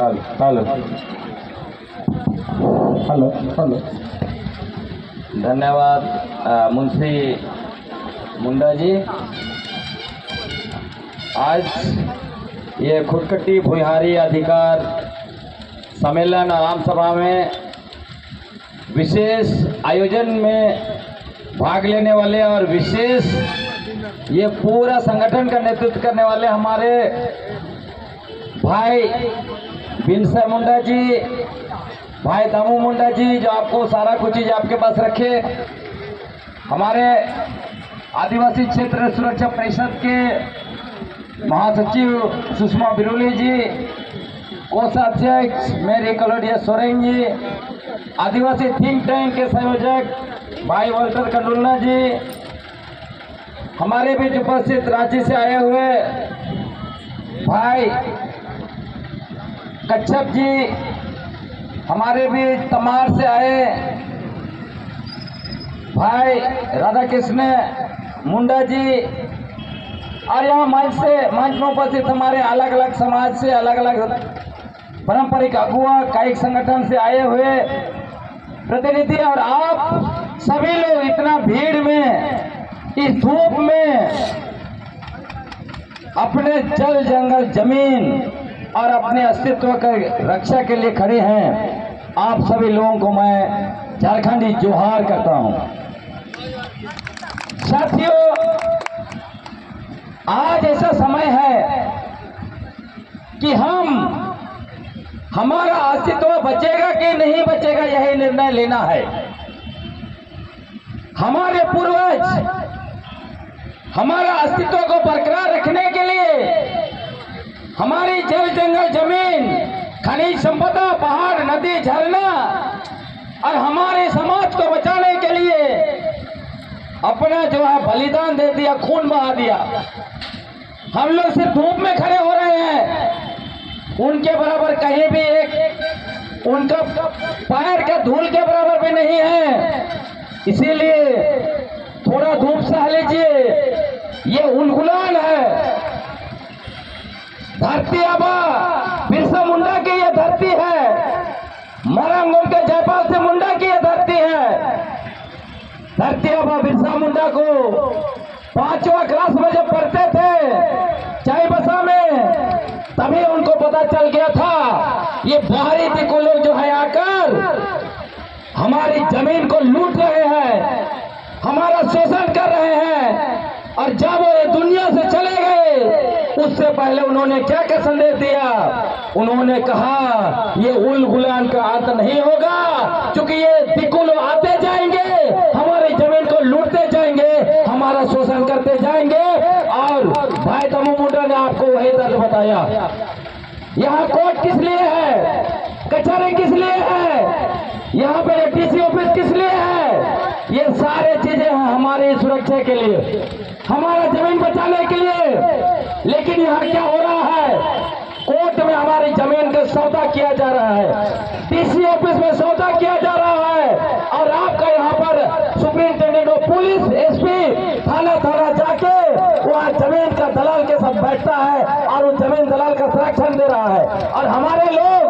Hello hello hello. धन्यवाद मुंशी मुंडा जी। आज ये खुरकट्टी भुइहारी अधिकार सम्मेलन आराम सभा में विशेष आयोजन में भाग लेने वाले और विशेष ये पूरा संगठन का नेतृत्व करने वाले हमारे भाई बिरसा मुंडा जी, भाई दामू मुंडा जी, जो आपको सारा कुछ चीज आपके पास रखे, हमारे आदिवासी क्षेत्र सुरक्षा परिषद के महासचिव सुषमा बिरोली जी, कोषाध्यक्ष मेरी कलोडिया सोरेन जी, आदिवासी थिंक टैंक के संयोजक भाई वॉल्टर कंडुलना जी, हमारे बीच उपस्थित रांची से आए हुए भाई कच्छप जी, हमारे बीच तमार से आए भाई राधा कृष्ण मुंडा जी, और यहाँ मंच में उपस्थित हमारे अलग अलग समाज से, अलग अलग पारंपरिक अगुआ, कायिक संगठन से आए हुए प्रतिनिधि, और आप सभी लोग इतना भीड़ में, इस धूप में अपने जल जंगल जमीन और अपने अस्तित्व की रक्षा के लिए खड़े हैं। आप सभी लोगों को मैं झारखंडी जोहार करता हूं। साथियों, आज ऐसा समय है कि हमारा अस्तित्व बचेगा कि नहीं बचेगा, यही निर्णय लेना है। हमारे पूर्वज हमारा अस्तित्व को बरकरार रखने के लिए हमारी जल जंगल जमीन, खनिज संपदा, पहाड़, नदी, झरना और हमारे समाज को बचाने के लिए अपना जो है बलिदान दे दिया, खून बहा दिया। हम लोग सिर्फ धूप में खड़े हो रहे हैं, उनके बराबर कहीं भी एक उनका पैर का धूल के बराबर भी नहीं है। इसीलिए थोड़ा धूप सह लीजिए। ये उलगुलान है, धरती आबा बिरसा मुंडा की ये धरती है, मरंग उनके जयपाल से मुंडा की ये धरती है। धरती आबा बिरसा मुंडा को 5वां क्लास में जब पढ़ते थे चाईबसा में, तभी उनको पता चल गया था ये बाहरी दिक्कत लोग जो है आकर हमारी जमीन को लूट रहे हैं, हमारा शोषण कर रहे हैं। और जब वो ये दुनिया से चले गए, उससे पहले उन्होंने क्या क्या संदेश दिया? उन्होंने कहा ये उल गुलान का अंत नहीं होगा, क्योंकि ये दिक्कत लोग आते जाएंगे, हमारी जमीन को लूटते जाएंगे, हमारा शोषण करते जाएंगे। और भाई दामू मुंडा ने आपको वही दर्द बताया। यहाँ कोर्ट किस लिए है, कचहरी किस लिए है, यहाँ पे डीसी ऑफिस किस लिए है? ये सारे चीजें हैं हमारी सुरक्षा के लिए, हमारा जमीन बचाने के लिए। लेकिन यहाँ क्या हो रहा है? कोर्ट में हमारी जमीन का सौदा किया जा रहा है, डीसी ऑफिस में सौदा किया जा रहा है, और आपका यहाँ पर सुप्रिंटेंडेंट ऑफ पुलिस, एसपी थाना जाके वहाँ जमीन का दलाल के साथ बैठता है और उस जमीन दलाल का संरक्षण दे रहा है। और हमारे लोग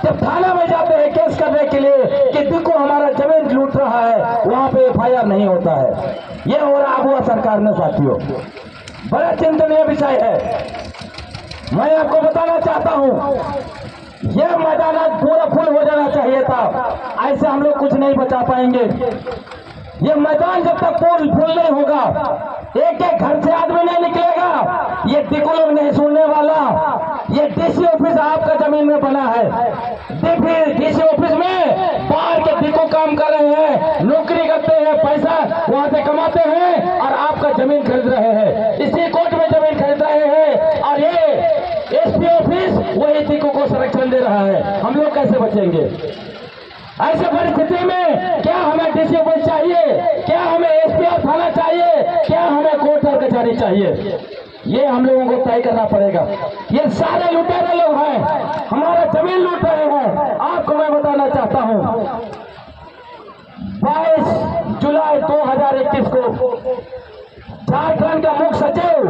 जब थाना में जाते हैं केस करने के लिए कि देखो हमारा जमीन लूट रहा है, वहाँ पे FIR नहीं होता है। ये हो रहा हुआ सरकार ने। साथियों, बड़ा चिंतनीय विषय है। मैं आपको बताना चाहता हूँ, यह मैदान आज पूरा फुल हो जाना चाहिए था, ऐसे हम लोग कुछ नहीं बचा पाएंगे। ये मैदान जब तक फुल नहीं होगा, एक एक घर से आदमी नहीं निकलेगा, ये दिक्कत लोग नहीं सुनने वाला। ये डीसी ऑफिस आपका जमीन में बना है, डीसी ऑफिस में बाहर के दिक्कत काम कर रहे हैं, नौकरी करते हैं, पैसा वहां से कमाते हैं और आपका जमीन खरीद रहे हैं, इसी कोर्ट में जमीन खरीद रहे हैं, और ये एसपी ऑफिस वही दिक्कत को संरक्षण दे रहा है। हम लोग कैसे बचेंगे? ऐसे परिस्थिति में क्या हमें डीसी ऑफिस चाहिए, क्या हमें एसपी और थाना चाहिए, क्या हमें कोर्ट और कचहरी चाहिए? ये हम लोगों को तय करना पड़ेगा। ये सारे लुटेरे लोग हैं, हमारा जमीन लूट रहे हैं। आपको मैं बताना चाहता हूं, 22 जुलाई 2021 को झारखंड का मुख्य सचिव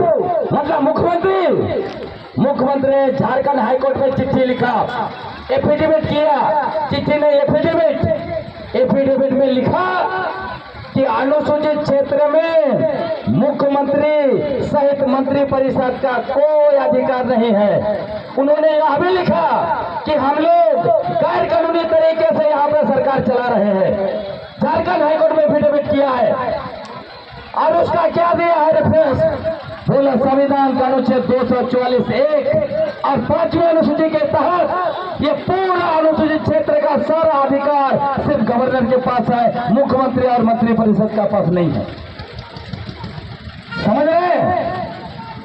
मतलब मुख्यमंत्री मुख्यमंत्री ने झारखंड हाईकोर्ट में चिट्ठी लिखा, एफिडेविट किया, चिट्ठी में एफिडेविट में लिखा कि अनुसूचित क्षेत्र में मुख्यमंत्री सहित मंत्री परिषद का कोई अधिकार नहीं है। उन्होंने यह भी लिखा कि हम लोग गैर कानूनी तरीके से यहाँ पर सरकार चला रहे हैं। झारखंड हाईकोर्ट में एफिडेविट किया है और उसका क्या दिया है रेफरेंस, बोला संविधान का अनुच्छेद 244(1) और 5वीं अनुसूची के तहत ये पूरा अनुसूचित क्षेत्र का सारा अधिकार सिर्फ गवर्नर के पास है, मुख्यमंत्री और मंत्री परिषद का पास नहीं है। समझ रहे हैं?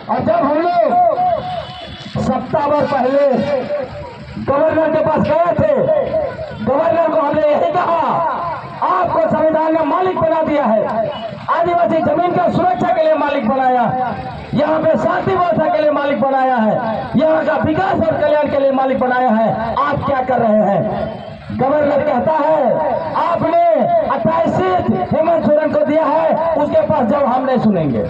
और जब हम लोग सप्ताह भर पहले गवर्नर के पास गए थे, गवर्नर को हमने यही कहा, आपको संविधान ने मालिक बना दिया है, आदिवासी जमीन का सुरक्षा के लिए मालिक बनाया, यहाँ पे शांति व्यवस्था के लिए मालिक बनाया है, यहाँ का विकास और कल्याण के लिए मालिक बनाया है, आप क्या कर रहे हैं? गवर्नर कहता है आपने 28 सीट हेमंत सोरेन को दिया है, उसके पास जब हम नहीं सुनेंगे।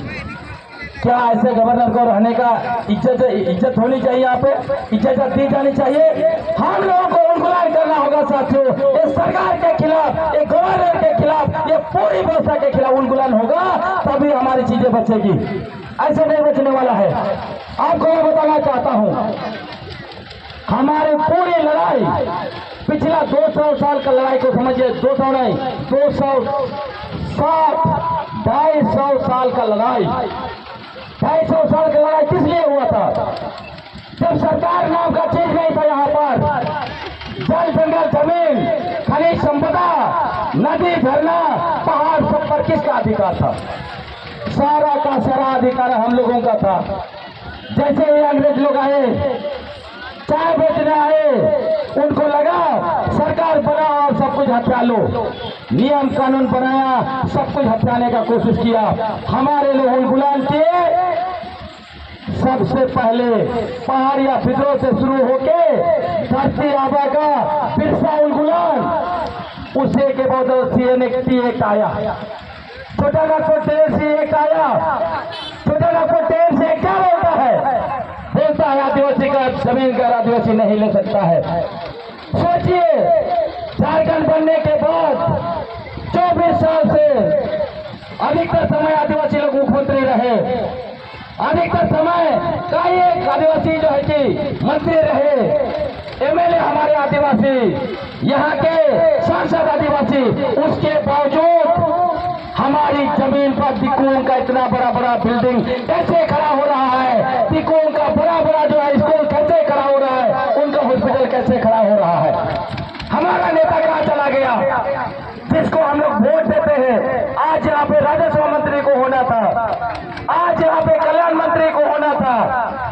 क्या ऐसे गवर्नर को रहने का इज्जत होनी चाहिए? यहाँ पे इज्जत दी जानी चाहिए। हम लोगों को उंगलान करना होगा साथियों, इस सरकार के खिलाफ, एक गवर्नर के खिलाफ, ये पूरी व्यवस्था के खिलाफ उंगलान होगा, तभी हमारी चीजें बचेगी। ऐसे नहीं बचने वाला है। आपको मैं बताना चाहता हूँ, हमारी पूरी लड़ाई पिछला 200 साल का लड़ाई को समझिए, 200 नहीं, 260-250 साल का लड़ाई, 250 साल की लड़ाई किस लिए हुआ था? जब सरकार नाम का चीज नहीं था यहाँ पर, जल जंगल जमीन खनिज संपदा नदी झरना पहाड़ सब पर किसका अधिकार था? सारा का सारा अधिकार हम लोगों का था। जैसे ही अंग्रेज लोग आए, चाय बेचने आए, उनको लगा सरकार बना और सब कुछ हथिया लो, नियम कानून बनाया, सब कुछ हथियाने का कोशिश किया। हमारे लोग उलगुलान किए, सबसे पहले पहाड़िया विद्रोह से शुरू होके धरती आबा का बिरसा उलगुलान, उसे के बाद CNXT एक्ट आया, छोटा नागपुर टेरिटरी एक्ट आया। छोटा नागपुर टेरिटरी एक्ट क्या बोलता है? बोलता है आदिवासी का जमीन का आदिवासी नहीं ले सकता है। सोचिए, झारखंड बनने के बाद 24 साल से अधिकतर समय आदिवासी लोग मुख्यमंत्री रहे, अधिकतर समय का एक आदिवासी जो है कि मंत्री रहे, MLA हमारे आदिवासी, यहाँ के सांसद आदिवासी, उसके बावजूद हमारी जमीन पर दिकुओं का इतना बड़ा बड़ा बिल्डिंग कैसे खड़ा हो रहा है? दिकुओं का बड़ा बड़ा जो है स्कूल कैसे खड़ा हो रहा है? उनका हॉस्पिटल कैसे खड़ा हो रहा है? हमारा नेता कहाँ चला गया जिसको हम लोग वोट देते हैं? आज यहाँ पे राजस्व मंत्री को होना था, आज यहाँ पे कल्याण मंत्री को होना था,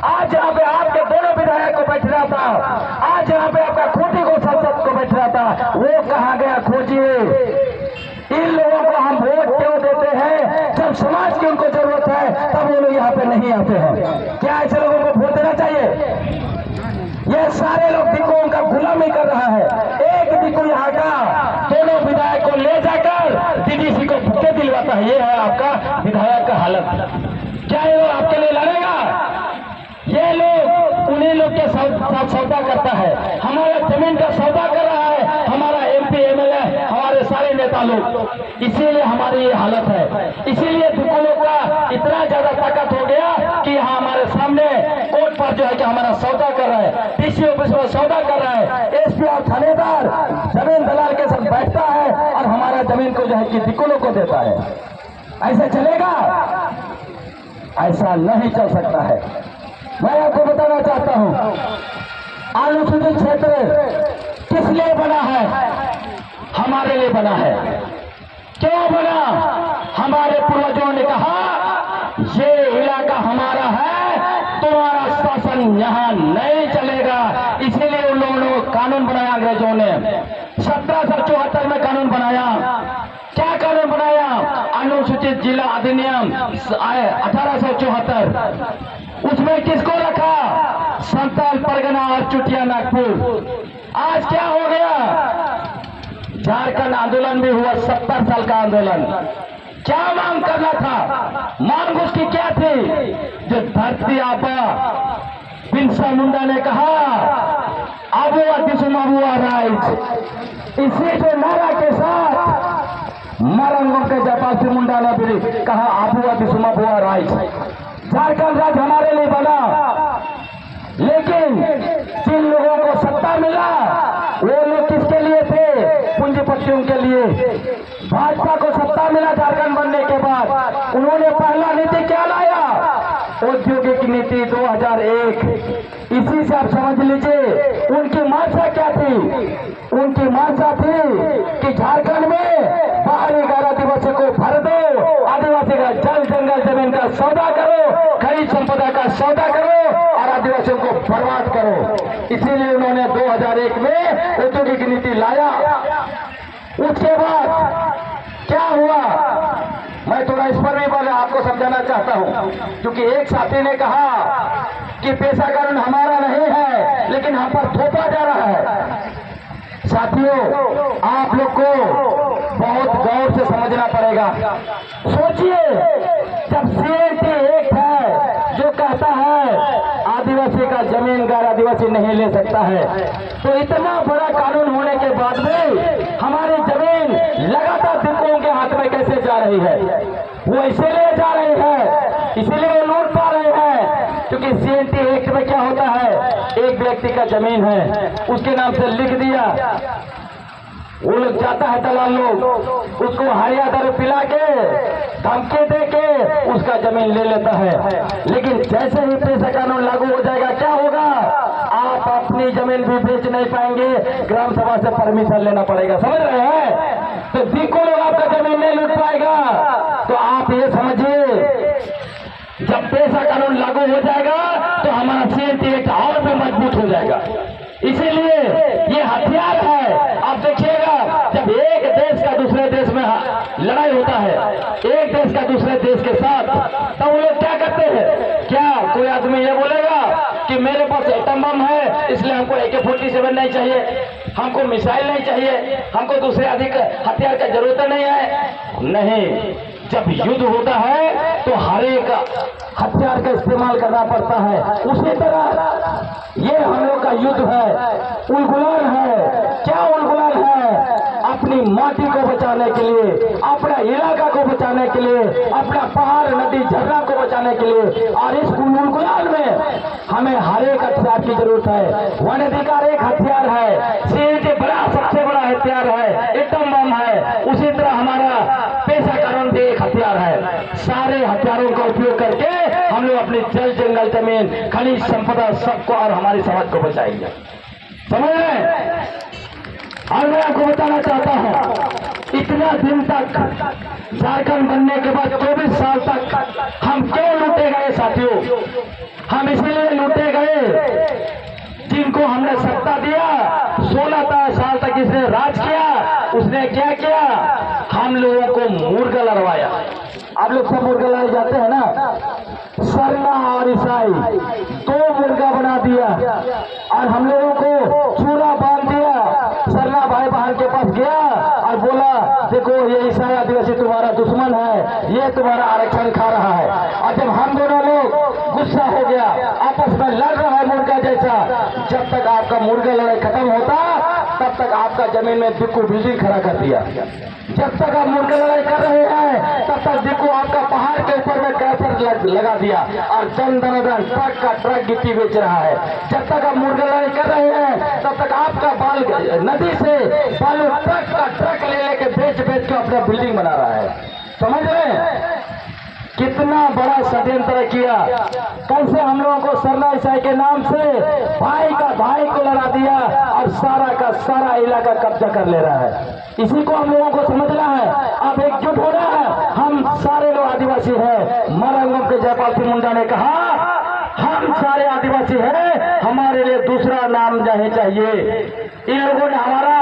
आज यहाँ पे आपके दोनों विधायक को बैठना था, आज यहाँ पे आपका खूंटी को संसद को बैठना था, वो कहाँ गया? खोजिए। इन लोगों को हम वोट क्यों देते हैं? जब समाज की उनको जरूरत है तब वो लोग यहाँ पे नहीं आते हैं। क्या ऐसे लोगों को वोट देना चाहिए? ये सारे लोग दिकुओं का गुलामी कर रहा है। एक दिकु यहाँ का दोनों विधायक को ले जाकर DDC को भुक्के दिलवाता है। ये है आपका विधायक का हालत। क्या ये लोग आपके लिए लड़ेगा? ये लोग उन्हीं लोग के साथ सौदा करता है, हमारा जमीन का सौदा कर रहा है, हमारा MP MLA, हमारे सारे नेता लोग। इसीलिए हमारी ये हालत है। इसीलिए दिकु लोग का इतना ज्यादा ताकत हो गया कि यहाँ हमारे सामने कोर्ट पर जो है कि हमारा सौदा कर रहा है, DC ऑफिस में सौदा कर रहा है, SP और थानेदार जमीन दलाल के साथ बैठता है और हमारा जमीन को जो है कि दिकु लोग को देता है। ऐसा चलेगा? ऐसा नहीं चल सकता है। मैं आपको बताना चाहता हूं, अनुसूचित क्षेत्र किस लिए बना है? हमारे लिए बना है। क्यों बना? हमारे पूर्वजों ने कहा ये इलाका हमारा है, तुम्हारा शासन यहाँ नहीं चलेगा। इसीलिए उन लोगों ने कानून बनाया, अंग्रेजों ने 1774 में कानून बनाया। क्या कानून बनाया? अनुसूचित जिला अधिनियम 1874। उसमें किसको रखा? संताल परगना और चुटिया नागपुर। आज क्या हो गया? झारखंड आंदोलन भी हुआ, 70 साल का आंदोलन। क्या मांग करना था? मांग उसकी क्या थी? जो धरती आबा बिरसा मुंडा ने कहा आबुआ दिसुम आबुआ राइट। इसी जो नारा के साथ मरंगों के जयपाल सिंह मुंडा ने भी कहा आबुआ दिसुम आबुआ राइट। झारखंड राज्य हमारे लिए बना, लेकिन जिन लोगों को सत्ता मिला वो लोग किसके लिए थे? पूंजीपतियों के लिए। भाजपा को सत्ता मिला झारखंड बनने के बाद, उन्होंने पहला नीति क्या लाया? औद्योगिक नीति 2001। इसी से आप समझ लीजिए उनकी मंशा क्या थी। उनकी मंशा थी कि झारखंड में बाहरी गैर आदिवासी को भर दो, आदिवासी का जल जंगल जमीन का सौदा करो, खनिज संपदा का सौदा करो और आदिवासियों को बर्बाद करो। इसीलिए उन्होंने 2001 में औद्योगिक नीति लाया। उसके बाद क्या हुआ, मैं थोड़ा इस पर भी बोले आपको समझाना चाहता हूं, क्योंकि एक साथी ने कहा कि पेशा कानून हमारा नहीं है लेकिन हम पर थोपा जा रहा है। साथियों, आप लोग को बहुत गौर से समझना पड़ेगा। सोचिए, जब CAT एक्ट है जो कहता है आदिवासी का जमीन गैर आदिवासी नहीं ले सकता है, तो इतना बड़ा कानून होने के बाद भी हमारी जमीन लगातार दिक्कों के हाथ में कैसे जा रही है? वो इसीलिए जा रही है, इसीलिए वो लूट पा रहे हैं, क्योंकि CAT एक्ट में क्या होता है, एक व्यक्ति का जमीन है उसके नाम से लिख दिया, वो लोग जाता है दलाल लोग, उसको हरिया दर पिला के धमकी दे के उसका जमीन ले लेता है। लेकिन जैसे ही पेशा कानून लागू हो जाएगा क्या होगा? आप अपनी जमीन भी बेच नहीं पाएंगे, ग्राम सभा से परमिशन लेना पड़ेगा। समझ रहे हैं? तो दिक्को लोग आपका जमीन नहीं लूट पाएगा। तो आप ये समझिए, जब पेशा कानून लागू हो जाएगा तो हमारा CAT एक्ट और भी मजबूत हो जाएगा। इसीलिए ये हथियार है। आप देखिएगा, जब एक देश का दूसरे देश में लड़ाई होता है, एक देश का दूसरे देश के साथ, तो वो लोग क्या करते हैं? क्या कोई आदमी ये बोलेगा कि मेरे पास एटम बम है इसलिए हमको AK-47 नहीं चाहिए, हमको मिसाइल नहीं चाहिए, हमको दूसरे अधिक हथियार का जरूरत नहीं है? नहीं, जब युद्ध होता है तो हर एक हथियार का इस्तेमाल करना पड़ता है। उसी तरह ये हम लोग का युद्ध है, उलगुलान है। क्या उलगुलान है? अपनी माटी को बचाने के लिए, अपना इलाका को बचाने के लिए, अपना पहाड़ नदी झरना को बचाने के लिए। और इस उलगुलान में हमें हर एक हथियार की जरूरत है। वन अधिकार एक हथियार है, CAT बड़ा सबसे बड़ा हथियार है, एटम बम है। उसी तरह हमारा पेशा कानून भी एक हथियार है। सारे हथियारों का उपयोग करके हम लोग अपनी जल जंगल जमीन खनिज संपदा सबको और हमारी समाज को बचाएंगे। समझ रहे हैं? और मैं आपको बताना चाहता हूं, इतना दिन तक झारखंड बनने के बाद 24 साल तक हम क्यों लूटे गए साथियों? हम इसलिए लूटे गए, जिनको हमने सत्ता दिया, 16 साल तक इसने राज किया, उसने क्या किया? हम लोगों को मुर्गा लड़वाया। आप लोग सब मुर्गा लड़ाए जाते हैं ना? सरना और ईसाई 2 मुर्गा बना दिया और हम लोगों को चूड़ा बांध दिया। सरना भाई बहन के पास गया और बोला, देखो ये ईसाई आदिवासी तुम्हारा दुश्मन है, ये तुम्हारा आरक्षण खा रहा है। और जब हम दोनों लोग गुस्सा हो गया, आपस में लड़ रहा है मुर्गा जैसा, जब तक आपका मुर्गा लड़ाई खत्म होता तब तक आपका जमीन में दिक्कू बिल्डिंग खड़ा कर दिया। जब तक आप मुर्गा लड़ाई कर रहे हैं तब तक दिक्कू आपका पहाड़ के ऊपर में कैंसर लगा दिया और जन धन ट्रक का ट्रक गिट्टी बेच रहा है। जब तक आप मुर्गा लड़ाई कर रहे हैं तब तक आपका बाल नदी से बालू ट्रक का ट्रक ले लेके बेच बेच के अपना बिल्डिंग बना रहा है। समझ रहे हैं कितना बड़ा षड्यंत्र किया? कैसे हम लोगों को सरना ईसाई के नाम से भाई का भाई को लड़ा दिया और सारा का सारा इलाका कब्जा कर ले रहा है। इसी को हम लोगों को समझना है। अब एकजुट हो रहा है, हम सारे लोग आदिवासी हैं। मरंगम के जयपाल सिंह मुंडा ने कहा, हम सारे आदिवासी हैं, हमारे लिए दूसरा नाम नहीं चाहिए। इन लोगों ने हमारा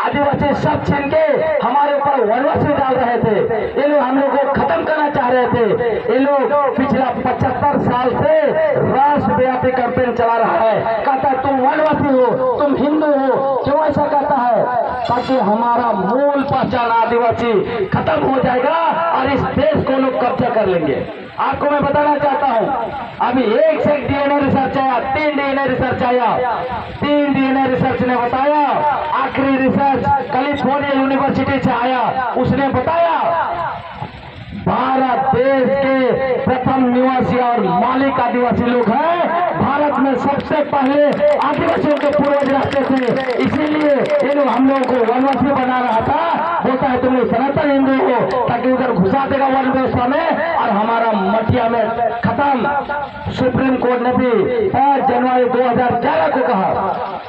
आदिवासी सब छीन के हमारे ऊपर वनवासी डाल रहे थे। ये लोग हम लोग को खत्म करना चाह रहे थे। ये लोग पिछला 75 साल से राष्ट्रव्यापी कैंपेन चला रहा है। कहता है तुम वनवासी हो, तुम हिंदू हो। क्यों ऐसा कहता है? ताकि हमारा मूल पहचान आदिवासी खत्म हो जाएगा और इस देश को लोग कब्जा कर लेंगे। आपको मैं बताना चाहता हूं, अभी एक से डीएनए रिसर्च आया, 3 डीएनए रिसर्च आया, 3 डीएनए रिसर्च ने बताया, आखिरी रिसर्च कैलिफोर्निया यूनिवर्सिटी से आया, उसने बताया भारत देश के प्रथम निवासी और मालिक आदिवासी लोग हैं। भारत में सबसे पहले आदिवासियों के पूर्वज रहते थे, इसीलिए ये लोग हम लोगों को वनवासी बना रहा था। बोलता है तुम लोग सनातन हिंदू हो, ताकि उधर घुसा देगा वन व्यवस्था में और हमारा मटिया में खत्म। सुप्रीम कोर्ट ने भी 5 जनवरी 2011 को कहा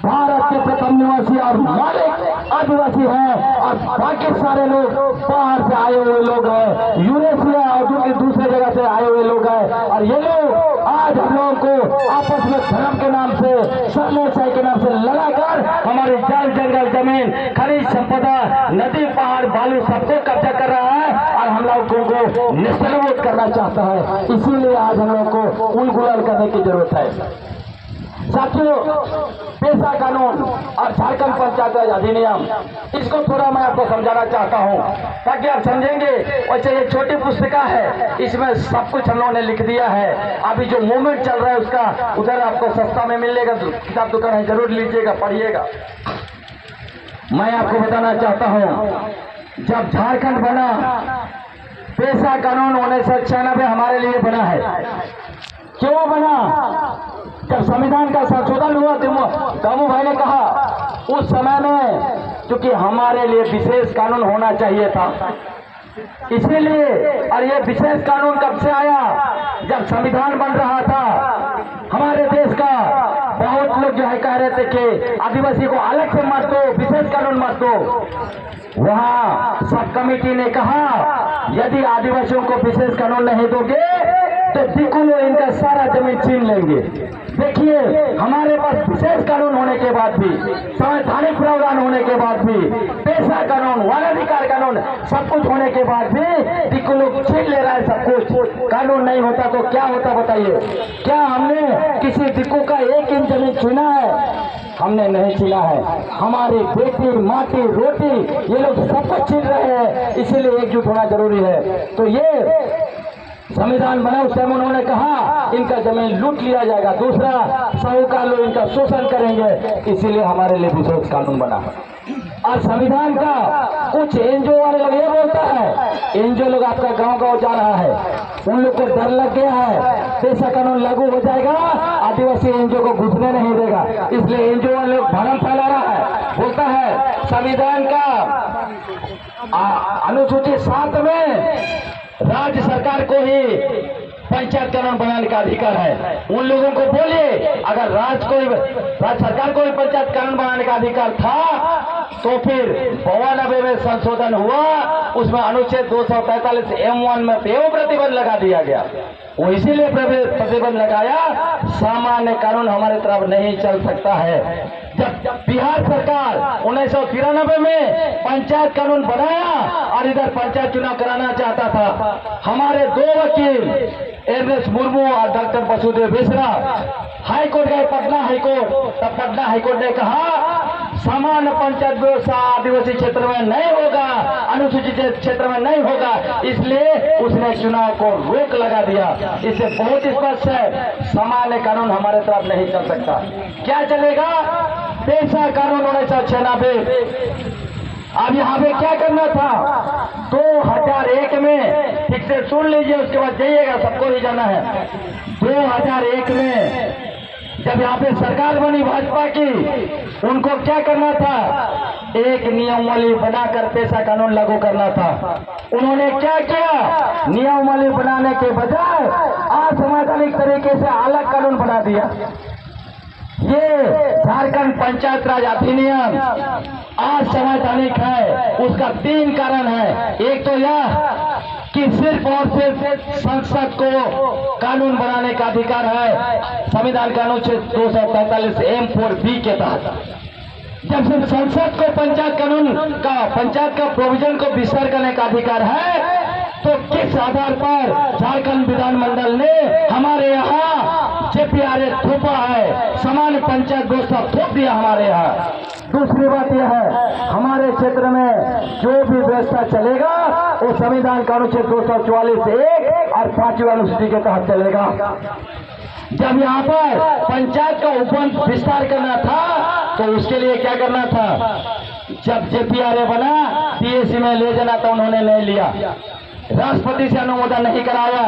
भारत के प्रथम निवासी और मालिक आदिवासी हैं और बाकी सारे लोग बाहर से आए हुए लोग हैं, यूरेशिया और दूसरे जगह से आए हुए लोग हैं। और ये लोग आज हम लोगों को आपस में धर्म के नाम से, सरनेचाई के नाम से लड़ाकर हमारे जल जंगल जमीन खनिज संपदा नदी पहाड़ बालू सबको कब्जा कर रहा है और हम लोगों को निस्तरवोट करना चाहता है। इसीलिए आज हम लोग को उलगुलाल करने की जरूरत है। साथियों, पेशा कानून और झारखंड पंचायत राज अधिनियम, इसको थोड़ा मैं आपको समझाना चाहता हूं ताकि आप समझेंगे। वैसे ये छोटी पुस्तिका है, इसमें सब कुछ हम लोगों ने लिख दिया है। अभी जो मूवमेंट चल रहा है उसका उधर आपको सस्ता में मिलेगा, किताब दुकान है, जरूर लीजिएगा, पढ़िएगा। मैं आपको बताना चाहता हूं, जब झारखंड बना, पेशा कानून 1996 हमारे लिए बना है। क्यों बना? जब संविधान का संशोधन हुआ दामू भाई ने कहा उस समय में क्योंकि हमारे लिए विशेष कानून होना चाहिए था, इसीलिए। और ये विशेष कानून कब से आया? जब संविधान बन रहा था हमारे देश का। बहुत लोग जो है कह रहे थे कि आदिवासी को अलग से मत दो, विशेष कानून मत दो। वहां सब कमेटी ने कहा यदि आदिवासियों को विशेष कानून नहीं दोगे तो दिक्कू लोग इनका सारा जमीन छीन लेंगे। देखिए, हमारे पास विशेष कानून होने के बाद भी, संवैधानिक प्रावधान होने के बाद भी, पेशा कानून, वनाधिकार कानून सब कुछ होने के बाद भी दिक्कू लोग छीन ले रहा है सब कुछ। कानून नहीं होता तो क्या होता बताइए? क्या हमने किसी दिक्कू का 1 इंच जमीन छीना है? हमने नहीं छीना है। हमारी बेटी, माटी, रोटी ये लोग सब कुछ छीन रहे हैं, इसीलिए एकजुट होना जरूरी है। तो ये संविधान बना उस टाइम उन्होंने कहा इनका जमीन लूट लिया जाएगा, दूसरा साहूकार लोग इनका शोषण करेंगे, इसीलिए हमारे लिए विशेष कानून बना। और संविधान का कुछ एनजीओ वाले लोग ये बोलता है, एनजीओ लोग आपका गांव-गांव जा रहा है, उन लोग को डर लग गया है पेशा कानून लागू हो जाएगा, आदिवासी एनजीओ को घुसने नहीं देगा, इसलिए एनजीओ वाले लोग भ्रम फैला रहा है। बोलता है संविधान का अनुसूची 7 में राज्य सरकार को ही पंचायत कानून बनाने का अधिकार है। उन लोगों को बोलिए अगर राज्य सरकार को ही पंचायत कानून बनाने का अधिकार था तो फिर 92 में संशोधन हुआ, उसमें अनुच्छेद 243 M1 में एवं प्रतिबंध लगा दिया गया। वो इसीलिए प्रतिबंध लगाया, सामान्य कानून हमारे तरफ नहीं चल सकता है। जब बिहार सरकार 1993 में पंचायत कानून बनाया और इधर पंचायत चुनाव कराना चाहता था, हमारे 2 वकील एमएस मुर्मू और डॉक्टर वसुदेव मिश्रा हाईकोर्ट गए, पटना हाईकोर्ट। तब पटना हाईकोर्ट ने कहा सामान्य पंचायत व्यवस्था आदिवासी क्षेत्र में नहीं होगा, अनुसूचित क्षेत्र में नहीं होगा, इसलिए उसने चुनाव को रोक लगा दिया। इससे बहुत स्पष्ट है सामान्य कानून हमारे तरफ नहीं चल सकता। क्या चलेगा? पेशा कानून 1996। अब यहाँ पे क्या करना था? 2001 में, ठीक से सुन लीजिए, उसके बाद जाइएगा, सबको ही जाना है। 2001 में जब यहाँ पे सरकार बनी भाजपा की, उनको क्या करना था? एक नियमावली बनाकर पेशा कानून लागू करना था। उन्होंने क्या किया? नियमावली बनाने के बजाय असंवैधानिक तरीके से अलग कानून बना दिया। ये झारखंड पंचायत राज अधिनियम असंवैधानिक है। उसका 3 कारण है। एक तो यह कि सिर्फ और सिर्फ संसद को कानून बनाने का अधिकार है, संविधान का अनुच्छेद 243 M4B के तहत। जब सिर्फ संसद को पंचायत का प्रोविजन को विस्तार करने का अधिकार है, तो किस आधार पर झारखंड विधानमंडल ने हमारे यहाँ JPRA थोपा है, सामान्य पंचायत व्यवस्था थोप दिया हमारे यहाँ। दूसरी बात यह है, हमारे क्षेत्र में जो भी व्यवस्था चलेगा वो संविधान का अनुच्छेद 244(1) और 5वीं अनुसूची के तहत चलेगा। जब यहाँ पर पंचायत का उपवन विस्तार करना था तो उसके लिए क्या करना था, जब जेपीआरए बना पीएसी में ले जाना था, उन्होंने नहीं लिया, राष्ट्रपति से अनुमोदन नहीं कराया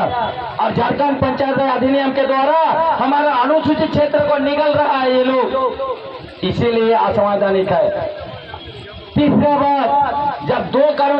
और झारखंड पंचायत राज अधिनियम के द्वारा हमारा अनुसूचित क्षेत्र को निगल रहा है ये लोग, इसीलिए असंवैधानिक है। तीसरा बात, जब 2 कानून